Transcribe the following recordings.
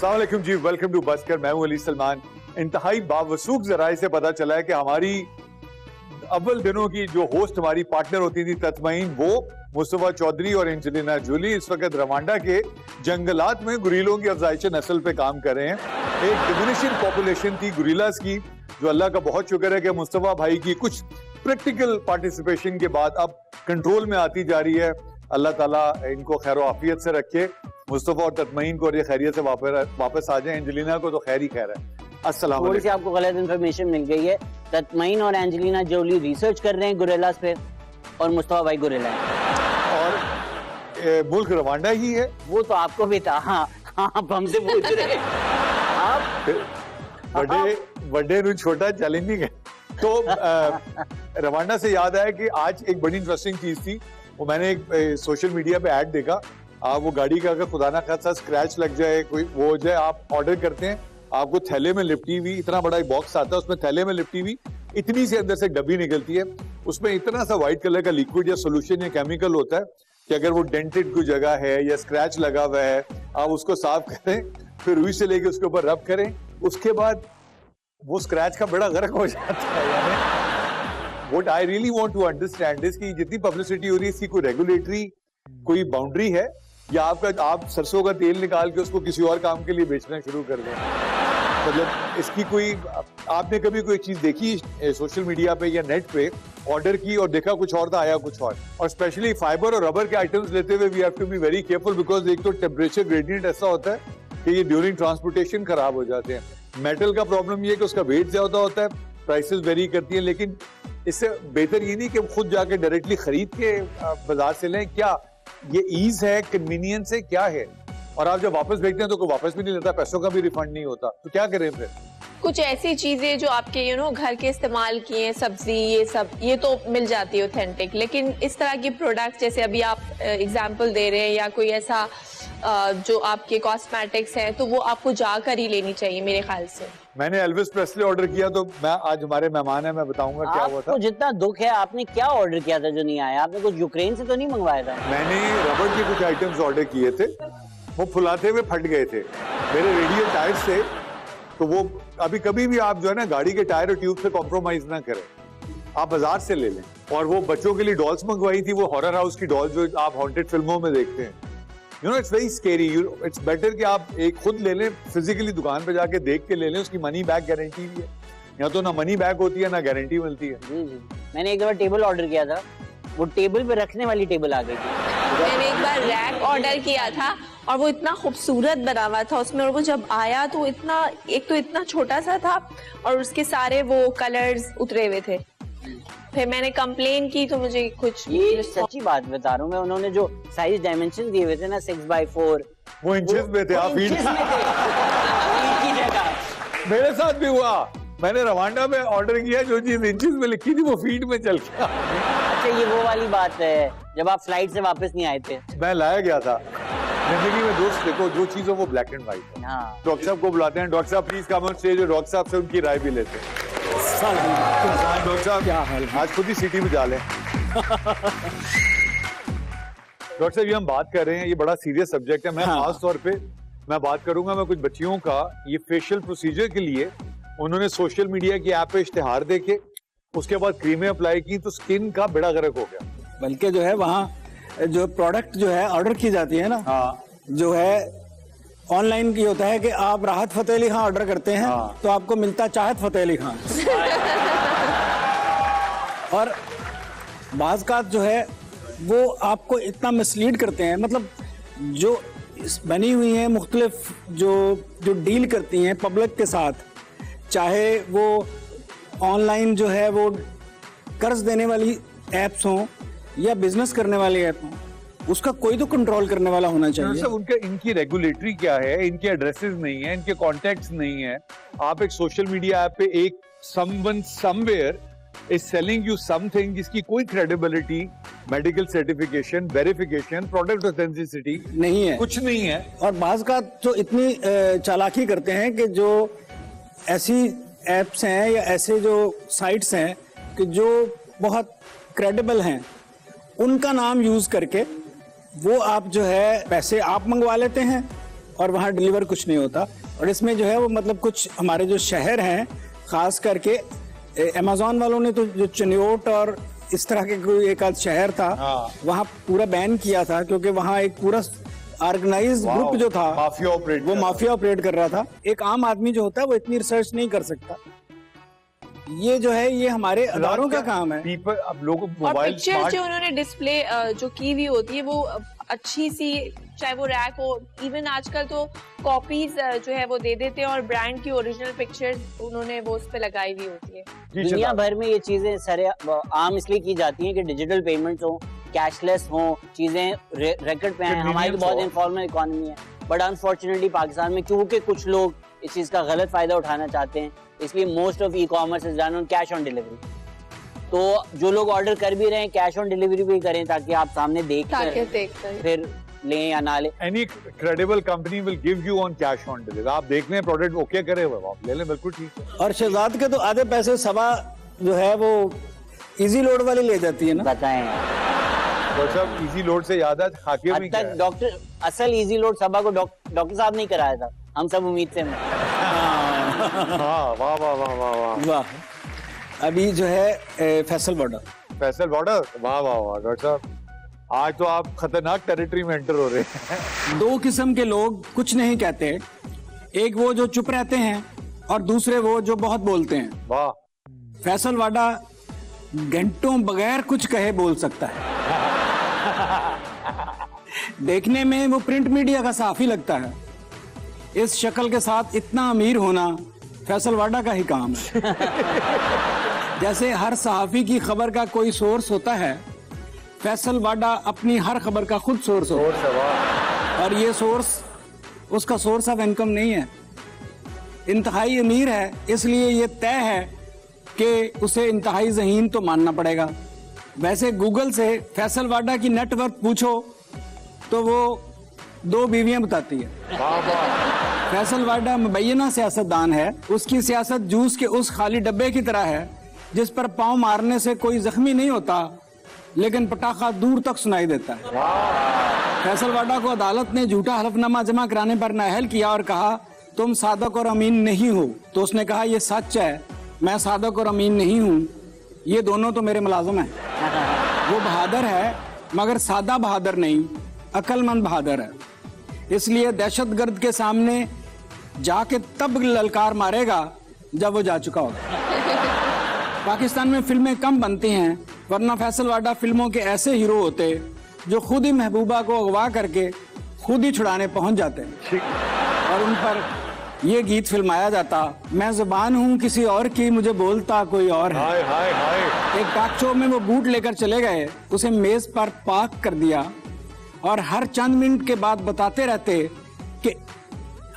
अस्सलाम वालेकुम जी, welcome to बस्कर। मैं हूं अली सलमान। इंतहाई बावसूख जराए से पता चला है कि हमारी अव्वल दिनों की जो होस्ट हमारी पार्टनर होती थी तत्मईन, वो मुस्तफा चौधरी और एंजेलिना जोली इस वक्त रवांडा के जंगलात में गुरीलों की अफजाइश नस्ल पे काम कर रहे हैं। एक डिमिनिशिंग पॉपुलेशन थी गुरीलास की, जो अल्लाह का बहुत शुक्र है कि मुस्तफा भाई की कुछ प्रैक्टिकल पार्टिसिपेशन के बाद अब कंट्रोल में आती जा रही है। अल्लाह ताला इनको खैर आफियत से रखे, मुस्तफा और तत्मईन को, और ये खैरियत से वापस आ जाए। एंजेलिना को तो खैर ही खैर है। अस्सलाम थोड़ी सी आपको गलत इन्फॉर्मेशन मिल गई है। तत्मईन और एंजेलिना जोली रिसर्च कर रहे हैं गोरिल्लास पे, और मुस्तफा भाई गोरिल्ला है। और मुल्क रवांडा ही है। वो तो आपको भी था। हाँ, आप हमसे पूछ रहे हैं। आप बड़े छोटा चैलेंजिंग है। तो रवांडा से याद आया कि आज एक बड़ी इंटरेस्टिंग चीज थी। वो मैंने एक सोशल मीडिया पे ऐड देखा। वो गाड़ी का अगर खुदा ना खासा स्क्रैच लग जाए, कोई वो हो जाए, आप ऑर्डर करते हैं, आपको थैले में लिपटी हुई इतना बड़ा एक बॉक्स आता है, उसमें थैले में लिपटी हुई इतनी सी अंदर से डब्बी निकलती है, उसमें इतना सा व्हाइट कलर का लिक्विड या सोल्यूशन या केमिकल होता है कि अगर वो डेंटेड कोई जगह है या स्क्रैच लगा हुआ है, आप उसको साफ करें, फिर रुई से लेके उसके ऊपर रब करें, उसके बाद वो स्क्रैच का बड़ा गर्क हो जाता है। यानी what I really want to understand is कि जितनी पब्लिसिटी हो रही है, इसकी कोई रेगुलेटरी कोई बाउंड्री है, या आप सरसों का तेल निकाल के उसको किसी और काम के लिए बेचना शुरू कर दें? मतलब इसकी कोई, आपने कभी कोई चीज देखी सोशल मीडिया पे या नेट पे, ऑर्डर की और देखा कुछ और था, आया कुछ और स्पेशली फाइबर और रबर के आइटम्स लेते हुए we have to be very careful, because एक तो टेम्परेचर ग्रेडियंट ऐसा होता है कि ये ड्यूरिंग ट्रांसपोर्टेशन खराब हो जाते हैं। मेटल का प्रॉब्लम ये है कि उसका वेट ज्यादा होता है, प्राइसेस वेरी करती है, लेकिन इससे बेहतर ये नहीं कि खुद जाके डायरेक्टली खरीद के बाजार से लें। क्या ये ईज है, कन्वीनियंस है, क्या है? और आप जब वापस भेजते हैं तो कोई वापस भी नहीं लेता, पैसों का भी रिफंड नहीं होता, तो क्या करें फिर? कुछ ऐसी चीजें जो आपके घर के इस्तेमाल किए हैं, सब्जी, ये सब, ये तो मिल जाती है ऑथेंटिक, लेकिन इस तरह की प्रोडक्ट्स जैसे अभी आप एग्जांपल दे रहे हैं, या कोई ऐसा जो आपके कॉस्मेटिक्स हैं, तो वो आपको जाकर ही लेनी चाहिए मेरे ख्याल से। मैंने एल्विस प्रेस्ले ऑर्डर किया, तो मैं आज हमारे मेहमान है, मैं बताऊंगा क्या हुआ था। जितना दुख है, आपने क्या ऑर्डर किया था जो नहीं आया? आपने कुछ यूक्रेन से तो नहीं मंगवाया था? मैंने रबड़ के कुछ आइटम्स ऑर्डर किए थे, वो फुलाते हुए फट गए थे, मेरे रेडियल टायर्स थे। तो वो अभी कभी भी आप जो है ना गाड़ी के टायर और ट्यूब से कॉम्प्रोमाइज ना करें, आप बाजार से ले लें। और वो बच्चों के लिए डॉल्स मंगवाई थी, वो हॉरर हाउस की डॉल्स जो आप हॉन्टेड फिल्मों में देखते हैं। It's very scary. It's better कि आप एक खुद ले लें, फिजिकली दुकान पे जाके देख के ले लें, उसकी मनी बैक गारंटी भी है। यहाँ तो ना मनी बैक होती है ना गारंटी मिलती है। जी जी, मैंने एक बार टेबल ऑर्डर किया था, वो टेबल पे रखने वाली टेबल आ गई थी। मैंने एक बार रैक ऑर्डर किया था और वो इतना खूबसूरत बना हुआ था उसमें, और वो जब आया तो इतना छोटा सा था और उसके सारे वो कलर्स उतरे हुए थे। फिर मैंने कंप्लेन की तो मुझे कुछ, ये सच्ची बात बता रहा हूँ मैं, उन्होंने जो साइज डायमेंशन दिए हुए थे ना 6x4, वो इंचेस में थे, आप फीट की जगह। मेरे साथ भी हुआ, मैंने रवांडा में ऑर्डर किया, जो चीज इंचेस में लिखी थी वो फीट में चल गया। अच्छा, ये वो वाली बात है जब आप फ्लाइट से वापस नहीं आए थे। मैं लाया गया था जिंदगी में। दोस्त देखो, जो चीज हो वो ब्लैक एंड व्हाइट है। हाँ। डॉक्टर साहब को बुलाते हैं, डॉक्टर साहब प्लीज कम ऑन स्टेज, और डॉक्टर साहब से उनकी राय भी लेते हैं। डॉक्टर साहब क्या हाल है? आज खुद ही सीटी बजा लें। डॉक्टर साहब, ये हम बात कर रहे हैं, ये बड़ा सीरियस सब्जेक्ट है। मैं खास तौर पे मैं बात करूंगा, मैं कुछ बच्चियों का ये फेशियल प्रोसीजर के लिए उन्होंने सोशल मीडिया की ऐप पे इश्तिहार देके उसके बाद क्रीमें अप्लाई की, तो स्किन का बेड़ा गर्क हो गया। बल्कि जो है वहाँ जो प्रोडक्ट जो है ऑर्डर की जाती है ना, हाँ, जो है ऑनलाइन की होता है कि आप राहत फतेह अली खां ऑर्डर करते हैं, हाँ, तो आपको मिलता चाहत फतेह अली खां। और बाज़ कात जो है वो आपको इतना मिसलीड करते हैं, मतलब जो बनी हुई हैं मुख्तलिफ जो डील करती हैं पब्लिक के साथ, चाहे वो ऑनलाइन जो है वो कर्ज देने वाली ऐप्स हों या बिजनेस करने वाली ऐप हों, उसका कोई तो कंट्रोल करने वाला होना चाहिए। उनका इनकी रेगुलेटरी क्या है? इनके एड्रेसेस नहीं है, इनके कॉन्टेक्ट्स नहीं है। आप एक सोशल मीडिया ऐप पे एक someone somewhere is selling you something जिसकी कोई credibility, medical certification, verification, product authenticity नहीं है, कुछ नहीं है। और बाज़ का तो इतनी चालाकी करते हैं कि जो ऐसी ऐप्स हैं या ऐसे जो साइट्स हैं कि जो बहुत क्रेडिबल हैं, उनका नाम यूज करके वो आप जो है पैसे आप मंगवा लेते हैं और वहाँ डिलीवर कुछ नहीं होता। और इसमें जो है वो मतलब कुछ हमारे जो शहर हैं, खास करके अमेज़न वालों ने तो जो चनियोट और इस तरह के कोई एक आध शहर था, वहाँ पूरा बैन किया था, क्योंकि वहाँ एक पूरा ऑर्गेनाइज ग्रुप जो था माफिया ऑपरेट कर रहा था। एक आम आदमी जो होता है वो इतनी रिसर्च नहीं कर सकता। ये जो है ये हमारे अदारों का काम है। पीपल अब लोगों को और मोबाइल पिक्चर जो उन्होंने डिस्प्ले जो की हुई होती है वो अच्छी सी, चाहे वो रैक हो, इवन आजकल तो कॉपीज जो है वो दे देते हैं और ब्रांड की ओरिजिनल पिक्चर्स उन्होंने वो उस पे लगाई हुई होती है। दुनिया भर में ये चीजें सरे आम इसलिए की जाती हैं कि डिजिटल पेमेंट्स हो, कैशलेस हो, चीजें रिकॉर्ड पे हैं। हमारी तो बहुत इनफॉर्मल इकोनॉमी है, बट अनफॉर्चुनेटली पाकिस्तान में क्योंकि कुछ लोग इस चीज का गलत फायदा उठाना चाहते हैं, इसलिए most of e commerce is done on cash on delivery. तो जो लोग ऑर्डर कर भी रहे हैं कैश ऑन डिलीवरी भी करें, ताकि आप सामने देख कर फिर लें या ना लें। Any credible company will give you on cash on delivery. आप देख लें प्रोडक्ट ओके करे हुए आप ले लें, बिल्कुल ठीक है। और शहजाद के तो आधे पैसे सबा जो है वो इजी लोड वाली ले जाती है ना। बताएं डॉक्टर साहब, इजी लोड से याद है खाके में क्या है? डॉक्टर असल इजी लोड सबा को डॉक्टर साहब नहीं कराया था, हम सब उम्मीद से हाँ, वाह वाह वाह वाह वाह वाह। अभी जो है फैसल बॉर्डर, वाह वाह वाह डॉक्टर साहब, आज तो आप खतरनाक टेरिटरी में एंटर हो रहे हैं। दो किस्म के लोग कुछ नहीं कहते, एक वो जो चुप रहते हैं और दूसरे वो जो बहुत बोलते हैं। वाह। फैसल वाडा घंटों बगैर कुछ कहे बोल सकता है। देखने में वो प्रिंट मीडिया का सहाफी लगता है। इस शक्ल के साथ इतना अमीर होना फैसल वाडा का ही काम है। जैसे हर सहाफी की खबर का कोई सोर्स होता है, फैसल वाडा अपनी हर खबर का खुद सोर्स होता है। और ये सोर्स उसका सोर्स ऑफ इनकम नहीं है, इंतहाई अमीर है, इसलिए ये तय है कि उसे इंतहाई ज़हीन तो मानना पड़ेगा। वैसे गूगल से फैसल वाडा की नेटवर्थ पूछो तो वो 2 बीवियां बताती है। फैसल वाडा मुबैना सियासतदान है। उसकी सियासत जूस के उस खाली डब्बे की तरह है जिस पर पांव मारने से कोई जख्मी नहीं होता, लेकिन पटाखा दूर तक सुनाई देता है। फैसल वाडा को अदालत ने झूठा हलफनामा जमा कराने पर नाअहल किया और कहा तुम सादक और अमीन नहीं हो। तो उसने कहा यह सच है, मैं सादक और अमीन नहीं हूँ, ये दोनों तो मेरे मुलाजिम हैं। वो बहादुर है मगर सादा बहादुर नहीं, अक्लमंद बहादुर है। इसलिए दहशतगर्द के सामने जाके तब ललकार मारेगा जब वो जा चुका होगा। पाकिस्तान में फिल्में कम बनती हैं, वरना फैसल वाडा फिल्मों के ऐसे हीरो होते जो खुद ही महबूबा को अगवा करके खुद ही छुड़ाने पहुंच जाते हैं और उन पर ये गीत फिल्माया जाता, मैं जुबान हूँ किसी और की, मुझे बोलता कोई और है। हाय हाय हाय। एक टॉक शो में वो बूट लेकर चले गए, उसे मेज पर पार्क कर दिया और हर चंद मिनट के बाद बताते रहते कि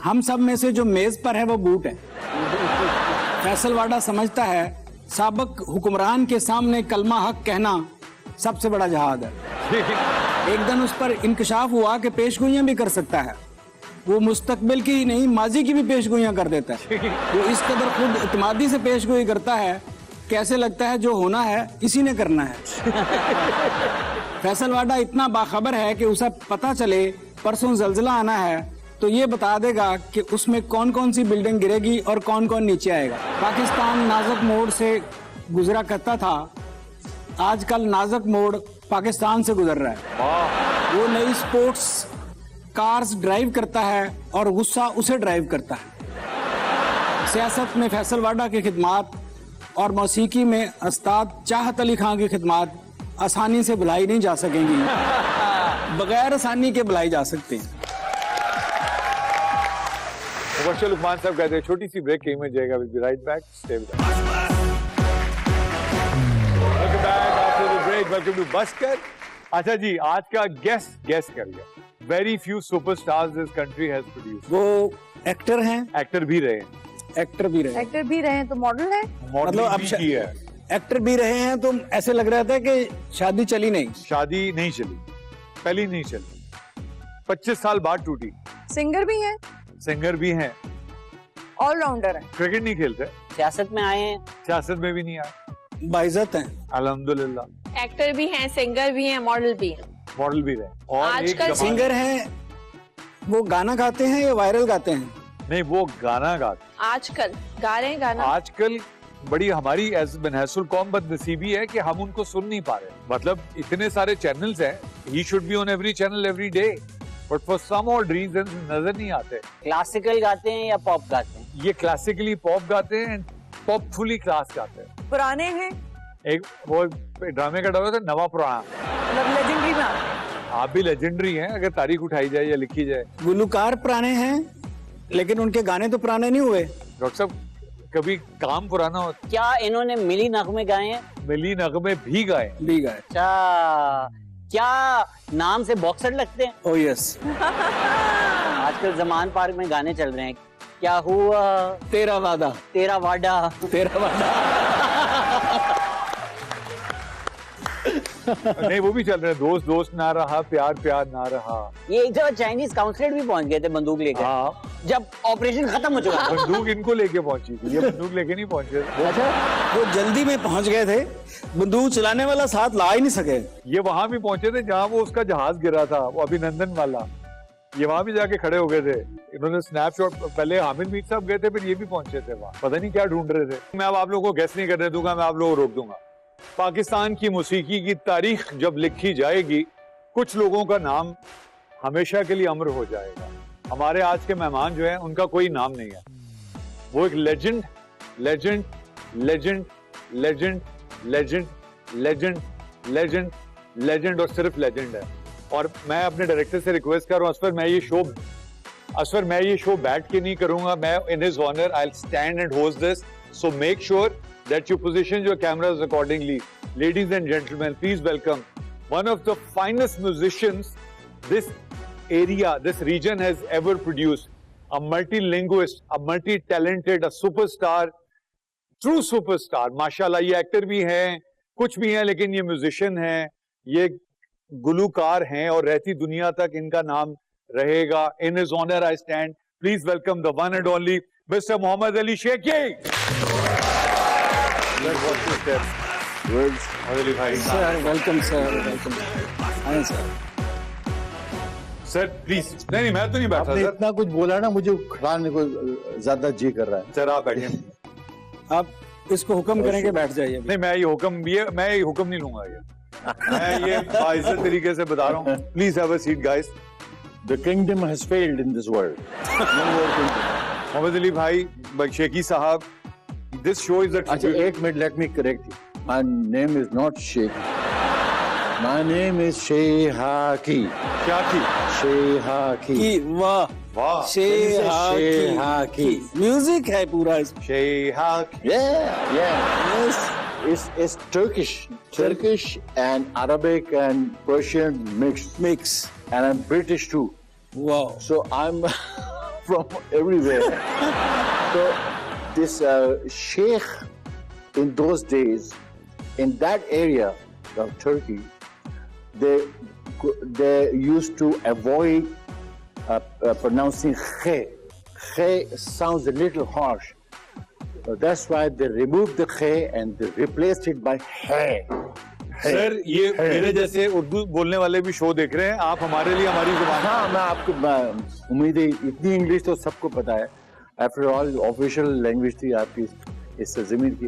हम सब में से जो मेज पर है वो बूट है। फैसल वाडा समझता है साबिक हुक्मरान के सामने कलमा हक कहना सबसे बड़ा जहाद है। एक दिन उस पर इंकशाफ हुआ कि पेशगोइयां भी कर सकता है। वो मुस्तकबिल की ही नहीं माजी की भी पेशगोइयां कर देता है। वो इस कदर खुद इत्मीदी से पेशगोई करता है, कैसे लगता है जो होना है इसी ने करना है। फैसल वाडा इतना बाखबर है कि उसे पता चले परसों जल्जला आना है तो ये बता देगा कि उसमें कौन कौन सी बिल्डिंग गिरेगी और कौन कौन नीचे आएगा। पाकिस्तान नाजुक मोड़ से गुजरा करता था, आजकल नाजुक मोड़ पाकिस्तान से गुजर रहा है। वो नई स्पोर्ट्स कार्स ड्राइव करता है और गुस्सा उसे ड्राइव करता है। सियासत में फैसल वाडा की खिदमात और मौसीकी में उस्ताद चाहत अली खां की खिदमात आसानी से बुलाई नहीं जा सकेंगी, बगैर आसानी के बुलाई जा सकती हैं। मुबश्शिर लुकमान साहब कहते हैं छोटी सी ब्रेक के में जाएगा, will be right back, stay with us. Welcome back after the break, welcome to busker. अच्छा जी, आज का गेस करिए। Very few superstars this country has produced. वो एक्टर हैं, एक्टर भी रहे हैं, एक्टर भी रहे हैं तो मॉडल है, मतलब अब की है। एक्टर भी रहे हैं तो ऐसे लग रहा था कि शादी चली नहीं, शादी नहीं चली, पहली नहीं चली, 25 साल बाद टूटी। सिंगर भी हैं, सिंगर भी हैं, ऑलराउंडर हैं, क्रिकेट नहीं खेलते, सियासत में आए हैं, सियासत में भी नहीं आए, बाइज्जत हैं, अल्हम्दुलिल्लाह। एक्टर भी हैं, सिंगर भी हैं, मॉडल भी हैं, मॉडल भी रहे और आजकल एक सिंगर हैं, वो गाना गाते हैं या वायरल गाते हैं? नहीं, वो गाना गाते। आजकल गा रहे हैं गाना। आजकल बड़ी हमारी एज मनहसुल कौम बदनसीबी है कि हम उनको सुन नहीं पा रहे। मतलब इतने सारे चैनल्स हैं, he should be on every channel every day, but for some odd reason नजर नहीं आते। क्लासिकल गाते हैं या पॉप गाते हैं? ये क्लासिकली पॉप गाते हैं, पॉप फुली क्लास गाते हैं। पुराने हैं, एक वो ड्रामे का डर था नवा पुराना। मतलब लेजेंडरी में आते हैं। आप भी लेजेंडरी हैं अगर तारीख उठाई जाए या लिखी जाए। गुलकार पुराने हैं लेकिन उनके गाने तो पुराने नहीं हुए। डॉक्टर साहब, कभी काम पुराना होता, क्या इन्होंने मिली नगमे गाए हैं? मिली नगमे भी गाए। भी गाए। अच्छा, क्या नाम से बॉक्सर लगते हैं? ओ यस। आजकल जमान पार्क में गाने चल रहे हैं, क्या हुआ तेरा वादा, तेरा वादा। तेरा वादा। नहीं, वो भी चल रहे हैं, दोस्त दोस्त ना रहा, प्यार प्यार ना रहा। ये एक जगह चाइनीज काउंसलेट भी पहुंच गए थे बंदूक लेकर, हाँ, जब ऑपरेशन खत्म हो चुका था। बंदूक इनको लेके पहुंची थी, ये बंदूक लेके नहीं पहुंचे। अच्छा, वो जल्दी में पहुंच गए थे, बंदूक चलाने वाला साथ ला ही नहीं सके। ये वहां भी पहुंचे थे जहां वो उसका जहाज गिरा था, वो अभिनंदन वाला। ये वहां भी जाके खड़े हो गए थे। इन्होंने स्नैपशॉट, पहले हामिद मीर साहब गए थे, फिर ये भी पहुंचे थे वहां। पता नहीं क्या ढूंढ रहे थे। मैं अब आप लोगों को गेस नहीं करने दूंगा, मैं आप लोगों को रोक दूंगा। पाकिस्तान की मौसीकी की तारीख जब लिखी जाएगी, कुछ लोगों का नाम हमेशा के लिए अमर हो जाएगा। हमारे आज के मेहमान जो हैं, उनका कोई नाम नहीं है। वो एक legend legend legend legend legend legend legend legend और सिर्फ लेजेंड है। और मैं अपने डायरेक्टर से रिक्वेस्ट कर रहा हूँ, असफर मैं ये शो बैठ के नहीं करूंगा। मैं in his honour I will stand and host this, so make sure that you position your cameras accordingly. Ladies and gentlemen, please welcome one of the finest musicians this area, this region has ever produced. A multi-linguist, a multi-talented, a superstar, true superstar. माशाल्लाह, ये actor भी हैं, कुछ भी हैं, लेकिन ये musician हैं, ये गुलूकार हैं और रहती दुनिया तक इनका नाम रहेगा। In his honor I stand. Please welcome the one and only Mr. Mohammad Ali Sheikhi. Welcome sir, welcome sir. Sir please. नहीं, मैं तो नहीं बैठा आपने सर। इतना कुछ बोला ना, मुझे खड़ाने को ज्यादा जी कर रहा है। सर आप बैठिए। आप इसको हुक्म करें कि बैठ जाइए। नहीं, मैं ये हुक्म नहीं लूंगा। मैं ये बाइज्जत तरीके से बता रहा हूँ। Please have a seat guys. The kingdom has failed in this world. Mohammad Ali भाई, शेखी साहब, this show is a अच्छा, tribute. एक minute, let me correct you. My name is not Sheikh. My name is Shehaki. क्या की? Shehaki. की वाह, वाह, Shehaki. Music है पूरा इसमें। शेहाकी। Yeah. It's Turkish and Arabic and Persian mixed. Mix. And I'm British too. वाह। So I'm from everywhere. So this sheikh in those days, in that area of Turkey, they used to avoid pronouncing khe. Khe sounds a little harsh. So that's why they removed the khe and they replaced it by he. Sir, ये मेरे जैसे उर्दू बोलने वाले भी show देख रहे हैं, आप हमारे लिए हमारी जुबान। हाँ, मैं आपको उम्मीद है इतनी इंग्लिश तो सबको पता है। आफ्टर ऑल ऑफिशियल लैंग्वेज थी आपकी इस जमीन की।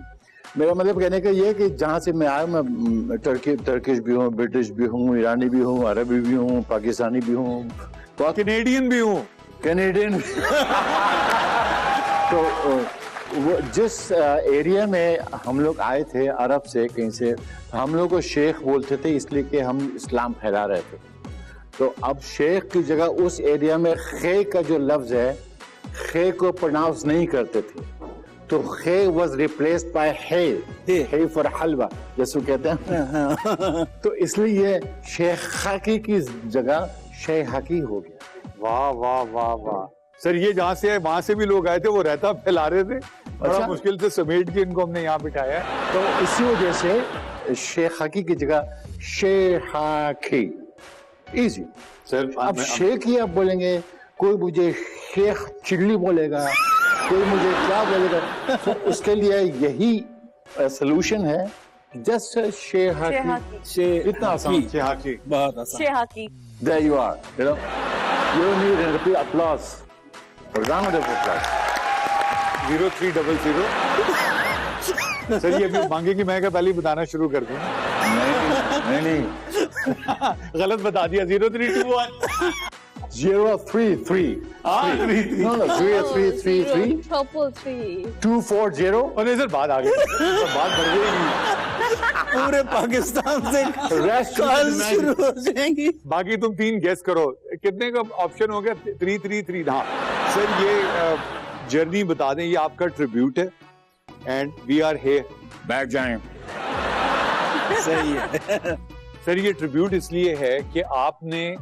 मेरा मतलब कहने का ये है कि जहाँ से मैं आया, मैं टर्किश भी हूँ, ब्रिटिश भी हूँ, ईरानी भी हूँ, अरबी भी हूँ, पाकिस्तानी भी हूँ, कैनेडियन भी हूँ। कैनेडियन। तो वो जिस एरिया में हम लोग आए थे अरब से कहीं से, हम लोग को शेख बोलते थे इसलिए कि हम इस्लाम फैला रहे थे। तो अब शेख की जगह उस एरिया में खे का जो लफ्ज है, खे को प्रोनाउंस नहीं करते थे, तो खे वाज रिप्लेस्ड बाय हे फॉर हलवा, जैसे कहते हैं। तो इसलिए ये शेख खाकी की जगह शेख हकी हो गया। वाह वाह वाह वाह। सर, ये जहाँ से है वहां से भी लोग आए थे, वो रहता फैला रहे थे, बड़ा अच्छा? मुश्किल से समेट के इनको हमने यहाँ बिठाया। तो इसी वजह से शेख हकी की जगह शेख हकी इजी। सर अब शेख ही आप बोलेंगे, कोई मुझे शेख चिल्ली बोलेगा, कोई मुझे क्या बोलेगा, तो उसके लिए यही सोल्यूशन है, जस्ट शेख हकी। शेहाकी। इतना आसान। शेहाकी। बहुत आसान। शेहाकी। There you are, you know. You need a repeat applause. Round of applause. 0300 sir ये अभी मांगेंगे, मैं क्या पहले ही बताना शुरू कर दूं? नहीं गलत बता दिया। 0321 033 no 0333 240 और नहीं सर बात आ गई, बात बढ़ गई। पूरे पाकिस्तान से Rest कॉल is शुरू हो जाएंगी। बाकी तुम 3 गेस करो, कितने का ऑप्शन हो गया? 333। हाँ सर ये जर्नी बता दें, ये आपका ट्रिब्यूट है एंड वी आर हियर। बैठ जाएं। सही है। सर ये ट्रिब्यूट इसलिए है कि आपने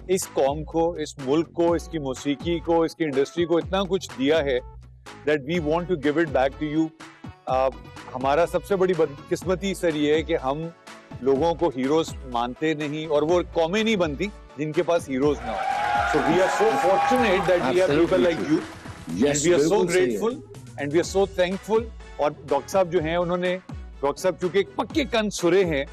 इस कौम को, इस मुल्क को, इसकी मौसीकी को, इसकी इंडस्ट्री को इतना कुछ दिया है that we want to give it back to you. हमारा सबसे बड़ी बदकिस्मती सर ये है कि हम लोगों को हीरोज मानते नहीं और वो कौमें नहीं बनती जिनके पास हीरोज ना हो। So we are so fortunate that we have people like you and we are so grateful and we are so thankful. और डॉक्टर साहब जो हैं उन्होंने, डॉक्टर साहब चूंकि एक पक्के कान सुरे हैं,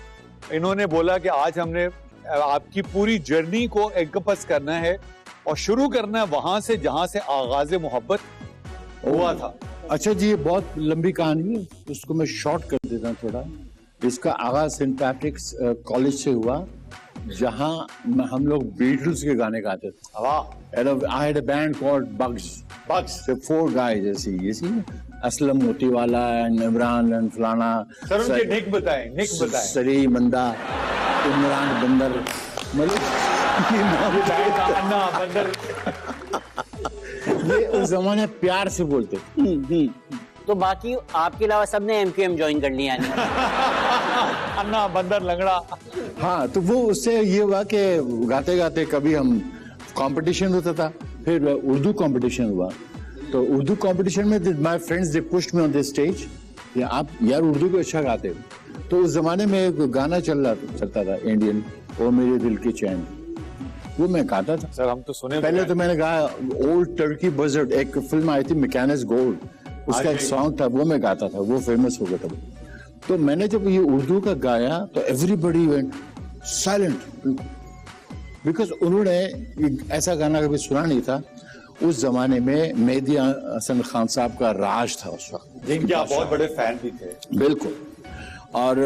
इन्होंने बोला कि आज हमने आपकी पूरी जर्नी को एनकम्पास करना है और शुरू करना है वहां से जहां से आगाज मोहब्बत हुआ था। अच्छा जी, ये बहुत लंबी कहानी है, उसको मैं शॉर्ट कर देता हूँ थोड़ा। इसका आगाज सेंट पैट्रिक्स कॉलेज से हुआ, जहाँ हम लोग बीटल्स के गाने गाते थे। वाह। I had a band called Bugs. So 4 guys ऐसे, you see, Aslam Motiwala and Imran and फलाना। सर उनके निक बताएं, निक बताएं। सरी मंदा, इमरान बंदर, मतलब अन्ना बंदर। ये उस जमाने प्यार से बोलते। तो बाकी आपके अलावा सबने MQM ज्वाइन कर लिया है। अन्ना बंदर लंगड़ा। हाँ, तो वो उससे ये हुआ कि गाते गाते कभी हम कंपटीशन होता था, फिर उर्दू कंपटीशन हुआ। तो उर्दू कंपटीशन में my friends they pushed me on the stage, आप यार उर्दू को अच्छा गाते हो। तो उस जमाने में एक गाना चलता था इंडियन, ओ मेरे दिल की चैन, वो मैं गाता था। सर हम तो सुने पहले तो मैंने गाया ओल्ड टर्की बजर्ड, एक फिल्म आई थी मैकेनिक्स गोल्ड, उसका एक सॉन्ग था, वो मैं गाता था, वो फेमस हो गया था। तो मैंने जब ये उर्दू का गाया तो एवरीबडी वेंट साइलेंट, बिकॉज उन्होंने ऐसा गाना कभी सुना नहीं था। उस जमाने में मेहदी हसन खान साहब का राज था उस वक्त, जिनके आप बहुत बड़े फैन भी थे। बिल्कुल। और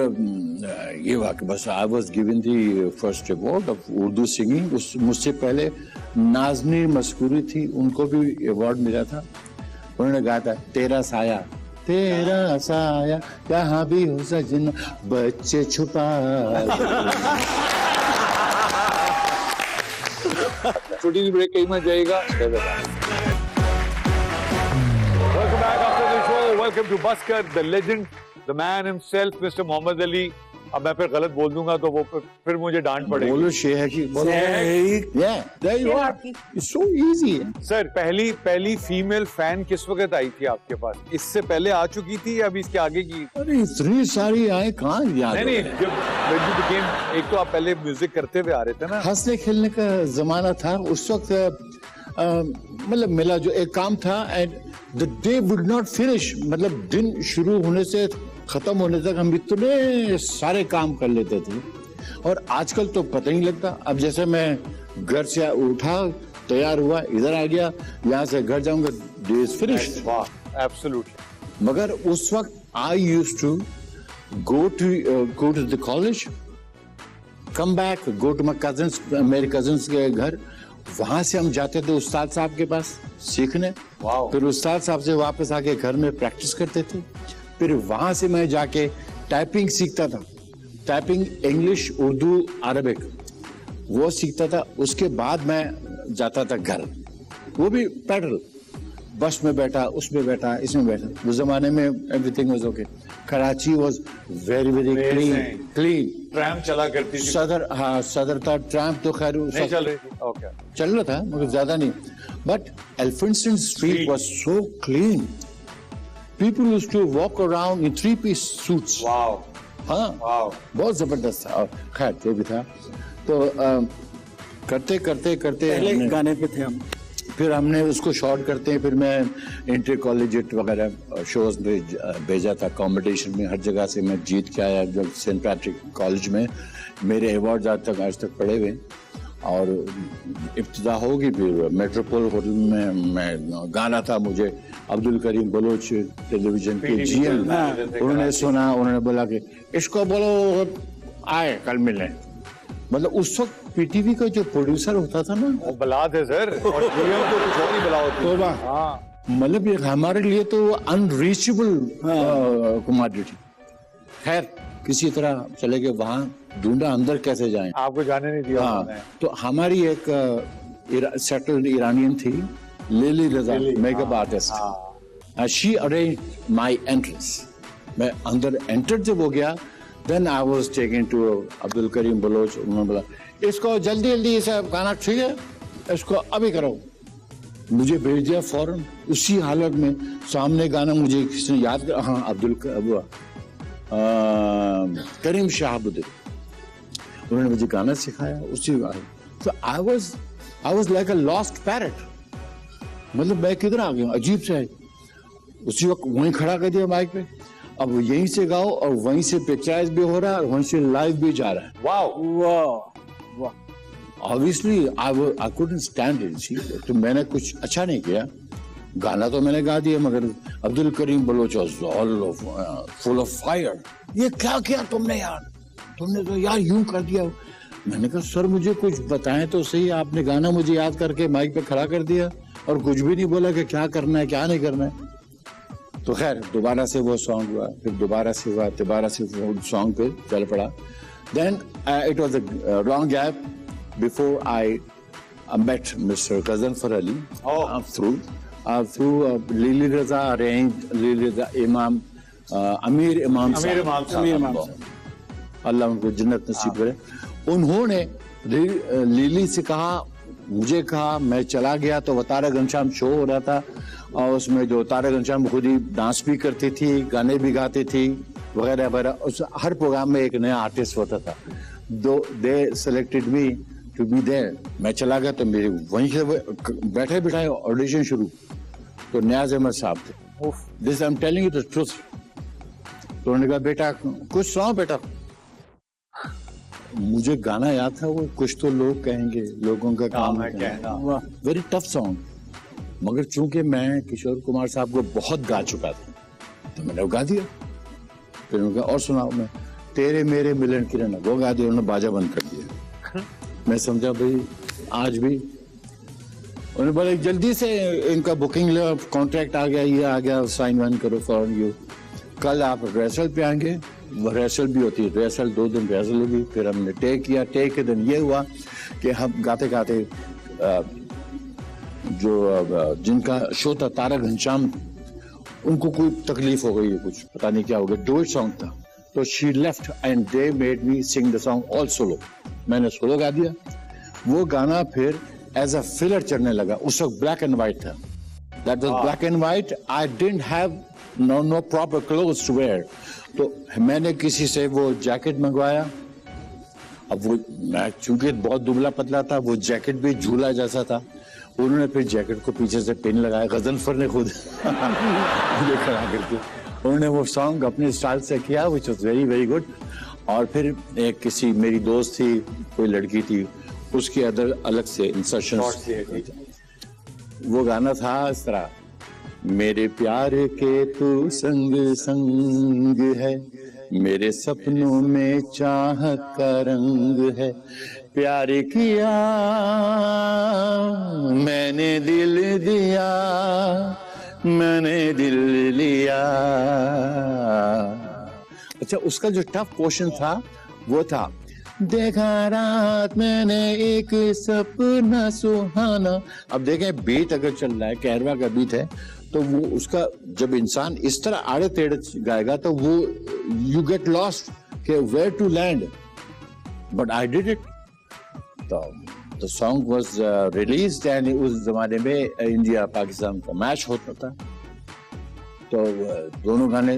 ये वाकई बस I was given the first award of Urdu singing. मुझसे पहले नाजनी मस्कूरी थी, उनको भी अवार्ड मिला था। उन्होंने गाया था तेरा साया कहाँ भी हो सजना बच्चे छुपा। छोटी सी ब्रेक कहीं मत जाएगा। Welcome back after the show. Welcome to Busker, the legend, the man himself, Mr. Mohammad Ali. अब मैं फिर गलत बोल दूंगा तो वो फिर मुझे डांट पड़ेगी। बोलो शेखी, बोलो। Yeah, there you are. It's so easy. Sir पहली फीमेल फैन किस वक्त आई थी आपके पास? इससे पहले आ चुकी थी या अभी इसके आगे की? अरे इतनी सारी आए, कहाँ याद? नहीं, जब एक तो आप पहले म्यूजिक करते हुए आ रहे थे ना। हंसने खेलने का जमाना था उस वक्त। मतलब मेरा जो एक काम था, and the day would not finish, मतलब दिन शुरू होने से खत्म होने तक हम इतने सारे काम कर लेते थे। और आजकल तो पता ही नहीं लगता। अब जैसे मैं घर से उठा, तैयार हुआ, इधर आ गया, यहाँ से घर जाऊंगा, डे इज फिनिश्ड। वाह, एब्सोल्युटली। मगर उस वक्त I used to go to the college, come back, go to my cousins, मेरे कजिन्स के घर। वहां से हम जाते थे उस्ताद साहब के पास सीखने। फिर उस्ताद साहब से वापस आके घर में प्रैक्टिस करते थे। फिर वहां से मैं जाके टाइपिंग सीखता था, टाइपिंग इंग्लिश, उर्दू, अरबिक, वो सीखता था। उसके बाद मैं जाता था घर, वो भी पैदल, बस में बैठा, उसमें बैठा, इसमें बैठा। उस जमाने में everything was okay. Karachi was very clean. Tram चला करती थी। सदर था। ट्रैम तो खैर नहीं चल रही थी। ओके। चल रहा था मगर ज्यादा नहीं। But Elphinstone street was so clean. People used to walk around in 3-piece suits. Wow. हाँ, Wow. बहुत जबरदस्त था। और खैर जो भी था, तो करते पहले गाने पे थे हम। फिर हमने उसको शॉर्ट करते हैं। फिर मैं इंटर कॉलेजिएट वगैरह शोज में भेजा था, कंपटीशन में हर जगह से मैं जीत के आया। जब सेंट पैट्रिक कॉलेज में मेरे अवार्ड आज तक पड़े हुए। और इब्तिदा होगी फिर मेट्रोपोल होटल में मैं गाना था, मुझे अब्दुल करीम बलोच टेलीविजन के जीएम, उन्होंने सुना, उन्होंने बोला कि इसको बोलो आए कल मिलने। मतलब उस वक्त पीटीवी का जो प्रोड्यूसर होता था ना, वो बला थे सर, और जीएम को कुछ और ही बला होती तो है। हाँ, मतलब ये हमारे लिए तो अनरीचेबल कमोडिटी। खैर किसी तरह चले गए वहां, ढूंढा अंदर कैसे जाएं। आपको जाने नहीं दिया हाँ, उन्होंने। तो हमारी एक सेटल्ड ईरानियन थी, Lily Raza, makeup artist. She arrange my entrance. मैं अंदर एंटर जब हो गया, then I was taken to Abdul Karim Baloch. उन्होंने बोला इसको जल्दी जल्दी से गाना, ठीक है इसको अभी करो। मुझे भेज दिया फौरन उसी हालत में, सामने गाना मुझे किसने याद कर, हाँ करीम शाहबुद्दीन, उन्होंने मुझे गाना सिखाया उसी बार। तो I was like a lost parrot. मतलब मैं किधर आ गया, अजीब सा है। उसी वक्त वहीं खड़ा कर दिया माइक पे, अब यहीं से गाओ और वहीं से पिक्चराइज भी हो रहा है और वहीं से लाइव भी जा रहा है। वाह, obviously I couldn't stand it. तो मैंने कुछ अच्छा नहीं किया, गाना तो मैंने गा दिया, मगर Abdul Karim Bloch full of fire. ये क्या किया तुमने यार, तुमने तो यार यूं कर दिया। मैंने कहा सर मुझे कुछ बताएं तो सही, आपने गाना मुझे याद करके माइक पे खड़ा कर दिया और कुछ भी नहीं बोला कि क्या करना है क्या नहीं करना है। तो खैर दोबारा से वो सॉन्ग हुआ, फिर दोबारा से हुआ, दोबारा से सॉन्ग पे चल पड़ा। Then it was a long gap before I met Mr. Ghazanfar Ali through Lili Raza arranged, Lili Raza Imam, Amir Imam साहब, अल्लाह उनको जन्नत नसीब करे। उन्होंने लीली से कहा, मुझे कहा, मैं चला गया तो वो तारा घनश्याम शो हो रहा था और उसमें जो तारा घनश्याम खुद ही डांस भी करती थी, गाने भी गाती थी वगैरह वगैरह। उस हर प्रोग्राम में एक नया आर्टिस्ट होता था। They selected me to be there. मैं चला गया तो मेरे वहीं से बैठे बिठाए ऑडिशन शुरू। तो नियाज अहमद साहब थे। This I am telling you the truth. तो उन्होंने कहा बेटा कुछ सुनाओ बेटा। मुझे गाना याद था, वो कुछ तो लोग कहेंगे, लोगों का काम है कहना। वेरी टफ सॉन्ग, मगर चूंकि मैं किशोर कुमार साहब को बहुत गा चुका था तो मैंने वो गा दिया। फिर उन्होंने कहा और सुनाओ। मैं तेरे मेरे मिलन किरण, वो गा दिया। उन्होंने बाजा बंद कर दिया। मैं समझा भाई आज भी। उन्होंने बोला जल्दी से इनका बुकिंग कॉन्ट्रैक्ट आ गया, ये आ गया, साइन वाइन करो फॉर यू। कल आप रिहर्सल पे आएंगे। रिहर्सल भी होती है, रिहर्सल 2 दिन रिहर्सल होगी। फिर हमने टेक किया। टेक के दिन ये हुआ कि हम गाते गाते जो जिनका शो था तारा घनश्याम, उनको कोई तकलीफ हो गई है, कुछ पता नहीं क्या हो गया। डुएट सॉन्ग था तो she left and they made me sing the song all solo. मैंने सोलो गा दिया। वो गाना फिर एज अ फिलर चढ़ने लगा। उस वक्त ब्लैक एंड व्हाइट था। That was black and white. I didn't have no proper clothes to wear. तो मैंने किसी से वो जैकेट मंगवाया। अब वो मैं चूंकि बहुत दुबला पतला था, वो जैकेट भी झूला जैसा था। उन्होंने फिर जैकेट को पीछे से पिन लगाया, गजनफर ने खुद मुझे खड़ा करके। उन्होंने वो सॉन्ग अपने स्टाइल से किया, which was very very good. और फिर एक किसी मेरी दोस्त थी, कोई लड़की थी, उसके अंदर अलग से इंसर्शन। वो गाना था इस तरह, मेरे प्यार के तू संग संग है, मेरे सपनों में चाहत का रंग है, प्यार किया मैंने दिल दिया, मैंने दिल लिया। अच्छा, उसका जो टफ पोर्शन था वो था, देखा रात मैंने एक सपना सुहाना। अब देखें बीट अगर चल रहा है, कहरवा का बीट है, तो वो उसका जब इंसान इस तरह आड़े टेढ़े गाएगा तो वो यू गेट लॉस्ट कि where to land, but I did it. तो the song was released and उस जमाने में इंडिया पाकिस्तान का मैच होता था। तो दोनों गाने,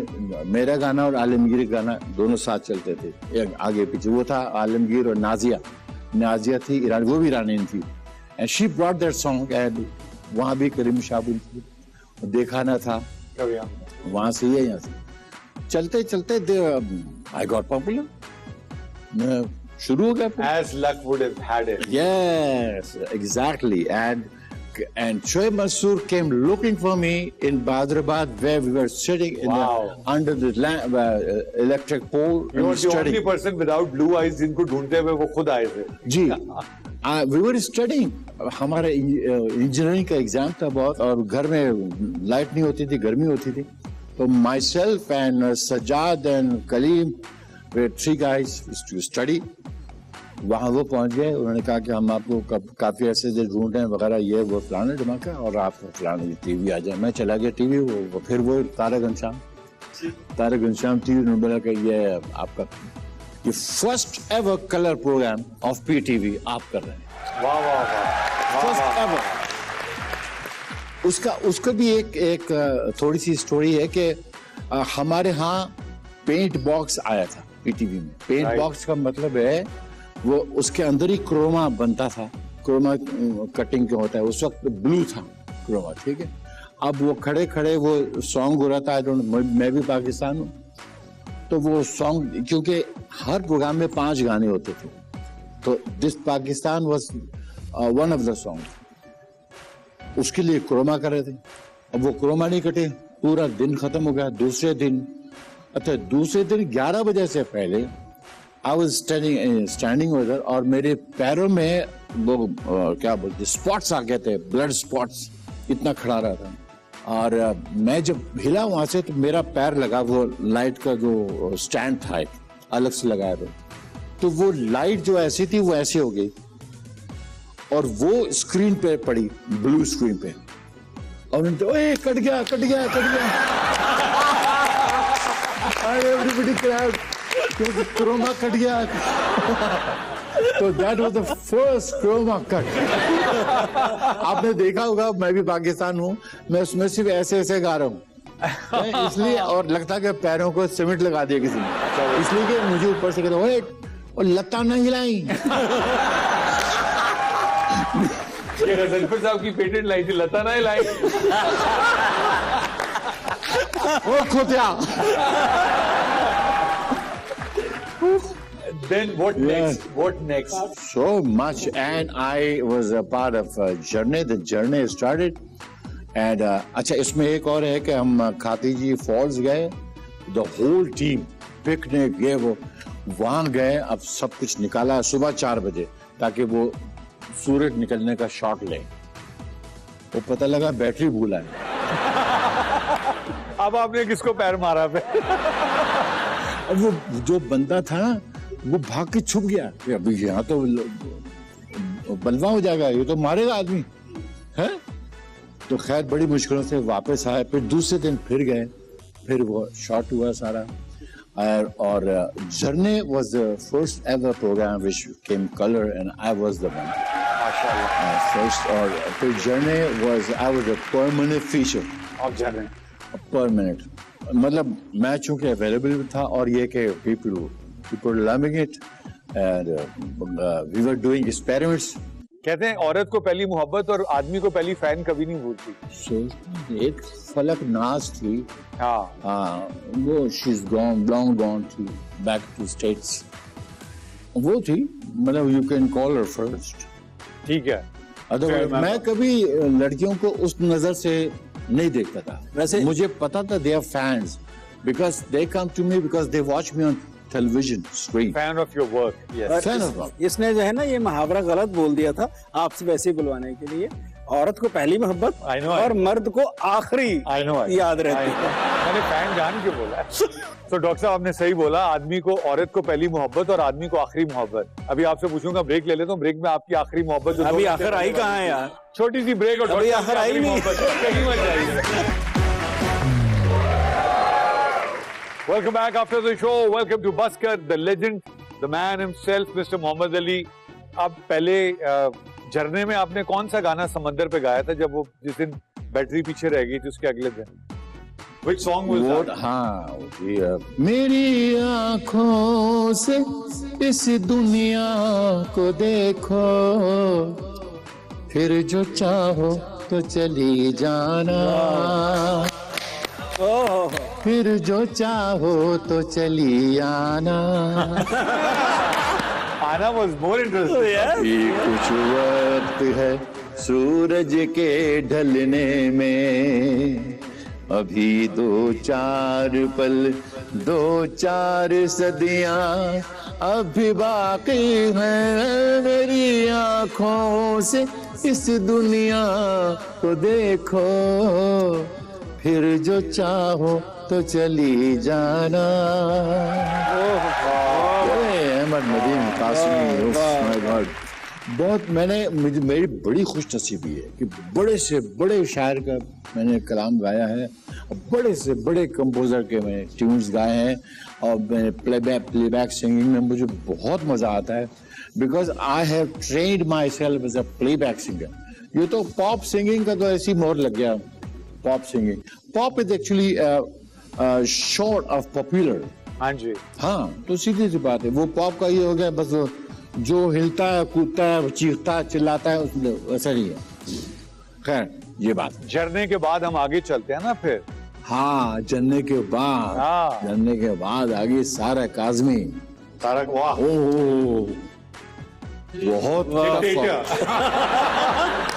मेरा गाना और आलमगीर गाना दोनों साथ चलते थे, एक आगे पीछे। वो था आलमगीर और नाजिया। नाजिया थी ईरान, वो भी ईरानियन थी, and she brought that song. And वहाँ भी करीम शाहबुल थी, देखा ना था वहां से ये यहाँ से चलते चलते आई गॉट पॉपुलर। मैं शुरू हो गया फिर। As luck would have had it. Yes, exactly. And Shoaib Mansoor came looking for me in Hyderabad, where we were sitting in Wow. under the electric pole. You were and the only studying. person without blue eyes जिनको ढूंढते हुए वो खुद आए थे. जी, we were studying. हमारा engineering का exam था बहुत, और घर में लाइट नहीं होती थी, गर्मी होती थी. तो myself and Sajjad and Kaleem, we were 3 guys to study. वहाँ वो पहुँच गए, उन्होंने कहा कि हम आपको काफी ऐसे देर ढूंढ रहे हैं वगैरह, ये वो फलाना धमाका, और आप फलाना टीवी आ जाए. मैं चला गया टीवी, फिर वो तारक घनश्याम टीवी ने बोला कि ये आपका ये first ever colour programme of PTV आप कर रहे हैं. वाह वाह वाह. First ever. उसका भी एक थोड़ी सी स्टोरी है कि हमारे यहाँ पेंट बॉक्स आया था पीटीवी में. Paint Right. बॉक्स का मतलब है वो उसके अंदर ही क्रोमा बनता था. क्रोमा कटिंग क्या होता है, उस वक्त ब्लू था क्रोमा, ठीक है. अब वो खड़े खड़े वो सॉन्ग हो रहा था, आई डोंट, मैं भी पाकिस्तान हूँ, तो वो सॉन्ग, क्योंकि हर प्रोग्राम में 5 गाने होते थे, तो this Pakistan was one of the song. उसके लिए क्रोमा कर रहे थे. अब वो क्रोमा नहीं कटे, पूरा दिन खत्म हो गया. दूसरे दिन 11 बजे से पहले आई वाज स्टैंडिंग उधर, और मेरे पैरों में वो क्या बोलते स्पॉट्स आ गए थे, ब्लड स्पॉट्स, इतना खड़ा रहा था. और मैं जब हिला वहां से, तो मेरा पैर लगा वो लाइट का जो स्टैंड था, एक अलग से लगाया था, तो वो लाइट जो ऐसी थी वो ऐसे हो गई, और वो स्क्रीन पे पड़ी, ब्लू स्क्रीन पे, और उन्होंने तो ओए कट गया. एवरीबॉडी क्राउड, क्योंकि क्रोमा कट गया. तो that was the first chroma cut. आपने देखा होगा, मैं भी पाकिस्तान हूँ, मैं उसमें सिर्फ ऐसे गा रहा हूँ इसलिए, और लगता कि पैरों को सीमेंट लगा दिया किसी ने, इसलिए कि मुझे ऊपर से कहते ओए और लता न हिलाई. ये गजनफर साहब की पेटेंट लाई थी, लता ना लाई. ओ खोतिया. Then what next? What next? So much, and I was a part of a journey. The journey started, and अच्छा, इसमें एक और है कि हम खातीजी फॉल्स गए, the whole team पिकनिक गए, वो वहाँ गए. अब सब कुछ निकाला सुबह 4 बजे, ताकि वो सूरज निकलने का शॉट ले. वो पता लगा बैटरी भूला है. अब आपने किसको पैर मारा पे? अब वो जो बंदा था ना, वो भाग के छुप गया कि अभी यहाँ तो बलवा हो जाएगा, ये तो मारेगा आदमी है. तो खैर बड़ी मुश्किलों से वापस आए. फिर दूसरे दिन फिर गए, फिर वो शॉट हुआ सारा. और journey was the first ever programme which came colour, and I was the one first. और फिर journey was, I was a permanent feature आप जा रहे हैं. परमानेंट, मतलब मैं चूंकि अवेलेबल था, और ये कि people loving it, and we were doing experiments. कहते हैं औरत को पहली मोहब्बत और आदमी को पहली फैन कभी नहीं भूलती. So एक फलक नाज थी, हाँ, वो she's gone, long gone to back to States. वो थी, मतलब you can call her first. ठीक है. Otherwise मैं कभी लड़कियों को उस नजर से नहीं देखता था. वैसे मुझे पता था they are fans, because they come to me because they watch me on television screen. Fan of your work. Yes. Fan of work. इसने जो है ना ये मुहावरा गलत बोल दिया था आपसे वैसे ही बुलवाने के लिए. औरत को पहली मोहब्बत I know, और मर्द को आखिरी I know. याद रहती है. मैंने फैन जान के बोला. तो डॉक्टर साहब आपने सही बोला, आदमी को, औरत को पहली मोहब्बत और आदमी को आखिरी मोहब्बत. अभी आपसे पूछूंगा, ब्रेक ले लेता हूँ. ब्रेक में आपकी आखिरी मोहब्बत जो अभी आखिर आई कहाँ है यार? छोटी सी ब्रेक, और अभी डॉक्टर आखिर साहब की आई नहीं. मोहब्बत कहीं मत जाइए. Welcome back after the show. Welcome to Busker, the legend, the man himself, Mr. Mohammed Ali. अब पहले झरने में आपने कौन सा गाना समंदर पे गाया था, जब वो जिस दिन बैटरी पीछे रह गई थी उसके अगले दिन? Which song was that? हाँ, मेरी आँखों से इस दुनिया को देखो, फिर जो चाहो तो चली जाना, फिर जो चाहो तो चली आना. गाना वाज मोर इंटरेस्टिंग। ये कुछ वक्त है सूरज के ढलने में, अभी 2-4 पल 2-4 सदियां अभी बाकी हैं मेरी आंखों से, इस दुनिया को देखो, फिर जो चाहो तो चली जाना। अहमद नदीम कासमी, माय गॉड, बहुत मेरी बड़ी खुश नसीबी है कि बड़े से बड़े शायर का मैंने कलाम गाया है, बड़े से बड़े कंपोजर के मैंने ट्यून्स गाए हैं, और मैंने प्लेबैक सिंगिंग में मुझे बहुत मजा आता है, because I have trained myself as a playback singer. ये तो पॉप सिंगिंग का तो ऐसी मोहर लग गया, pop singing. Pop is actually short of popular. हाँ जी, हाँ, तो सीधी सी बात है, वो पॉप का ये हो गया, बस जो हिलता है, कूदता है, चीखता है, चिल्लाता है, उसमें वैसा नहीं है। खैर, ये बात। झरने के बाद हम आगे चलते हैं ना फिर। हाँ, जन्ने के बाद, हाँ। जन्ने के बाद आगे सारा काज़मी। सारा, वाह, ओह, बहुत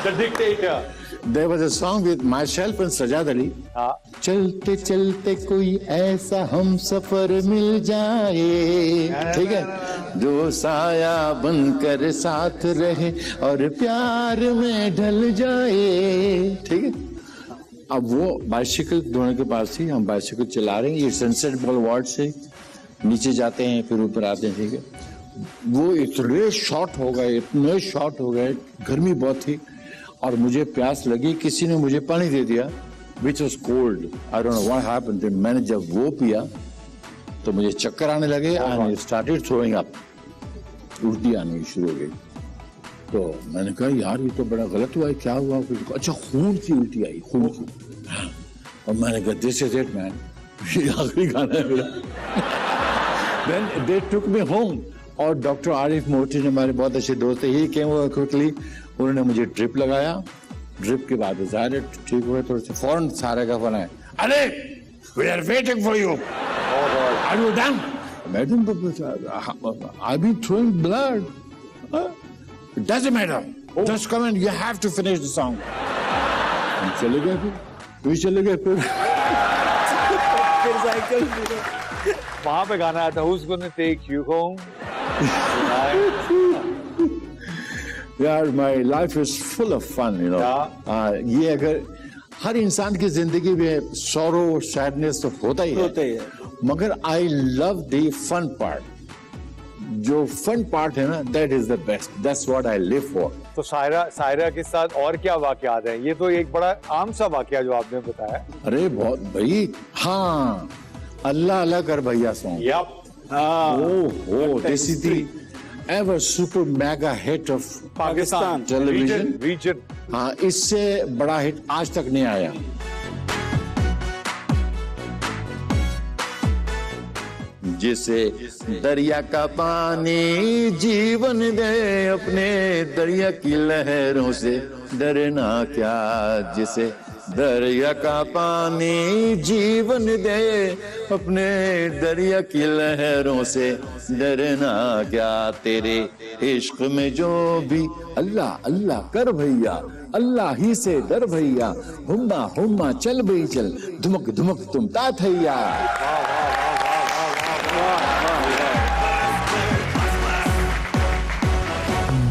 the dictator. There was a song with myself and Sajjad Ali. हाँ, चलते चलते कोई ऐसा हम सफर मिल जाए, ठीक है, जो साया बनकर साथ रहे और प्यार में ढल जाए, ठीक है। अब वो बाइसिकल दोनों के पास थी, हम बाइसिकल चला रहे हैं, ये सनसेट बुलेवार्ड से नीचे जाते हैं, फिर ऊपर आते हैं, ठीक है। वो इतने शॉर्ट हो गए, गर्मी बहुत थी, और मुझे प्यास लगी, किसी ने मुझे पानी दे दिया, which was cold. I don't know what happened. मैंने जब वो पिया तो मुझे चक्कर आने लगे, and I started throwing up. उल्टी आनी शुरू हो गई। तो मैंने कहा यार ये तो बड़ा गलत हुआ है, क्या हुआ? अच्छा, खून की उल्टी आई, खून की। और मैंने कहा दिस इज इट मैन, ये आखिरी गाना है मेरा। Then they took me home, और डॉक्टर आरिफ मोहसिन हमारे बहुत अच्छे दोस्त थे, ही केम ओवर क्विकली, उन्होंने मुझे ड्रिप लगाया। ड्रिप के बाद ज़ाहिर ठीक हुए, थोड़े से फौरन सारे का फोन आया, अरे we are waiting for you, are you done? Madam, I been throwing blood, doesn't matter, just come and you have to finish the song. हम चले गए, फिर साइकिल वहां पे गाना आया था, Who's gonna take you home? यार, my life is full of fun, you know. ये अगर हर इंसान की जिंदगी में सॉरो सैडनेस तो होता ही है, मगर I love the fun part. जो फन पार्ट है ना, that is the best, that's what I live for. तो सायरा के साथ और क्या वाकयात हैं? ये तो एक बड़ा आम सा वाकया जो आपने बताया। अरे बहुत भाई, हाँ, अल्लाह अल्लाह कर भैया song. Yep, oh, this is the ever super mega hit of Pakistan television region. हाँ, इससे बड़ा हिट आज तक नहीं आया। जिसे दरिया का पानी जीवन दे, अपने दरिया की लहरों से डरना क्या, जिसे दरिया का पानी जीवन दे, अपने दरिया की लहरों से डरना क्या, तेरे इश्क में जो भी अल्लाह अल्लाह कर भैया, अल्लाह ही से डर भैया, हुम्मा हुम्मा चल भई चल, धुमक धुमक तुम ता थैया।